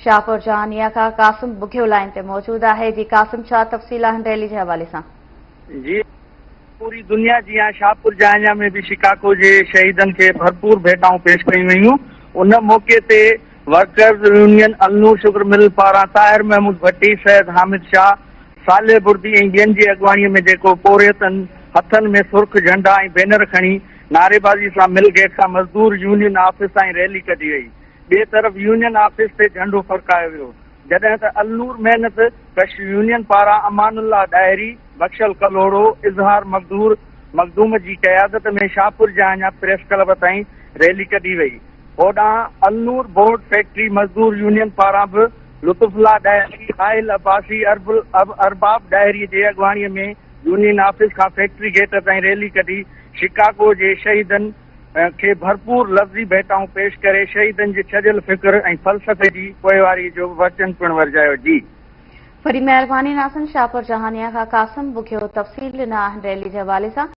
शाहपुर जहानिया का कासिम बुघियो लाइन ते मौजूद है। जी कासिम, छा तफ़सील आहिनि रैली के हवाले से? जी, पूरी दुनिया जी शाहपुर जहानिया में भी शिकागो के शहीदन के भरपूर भेटाऊं पेश कई वयूं। उन मौके ते workers union Alnoor sugar mill पारा ताहिर महमूद भट्टी, सैयद हामिद शाह, साले बुर्दी ऐं ॿियनि जी अॻवानीअ में जेको पोरियतनि हथनि में सुर्ख झंडा ऐं बैनर खणी नारेबाज़ी सां मिल गेट खां मज़दूर यूनियन ऑफिस ताईं रैली कढी वई। ॿिए तरफ़ यूनियन ऑफिस ते झंडो फरकायो वियो, जॾहिं त अलनूर महिनत कश यूनियन पारां अमानुल्लाह डायरी, बख्शल कलोड़ो, इज़हार मखदूम जी क़यादत में शाहपुर जहानिया प्रेस क्लब ताईं रैली कढी वई। होॾां अलनूर बोर्ड फैक्ट्री मज़दूर यूनियन पारां बि लुत्फुल्लाह डायरी, आहिल अब्बासी, अरबाब डायरी जे अॻवानीअ में यूनियन ऑफिस खां फैक्ट्री गेट ताईं रैली कढी शिकागो जे शहीदनि के भरपूर लफ़्ज़ी भेटाऊं पेश करे शहीदनि जे छॾियल फ़िक्र ऐं फ़लसफ़े जी पोइवारी जो वचन पिणु वरजायो। जी वरी महिरबानी नासिन, शाहपुर जहानिया का कासिम बुघियो तफ़सील ॾिना आहिनि रैली के हवाले से।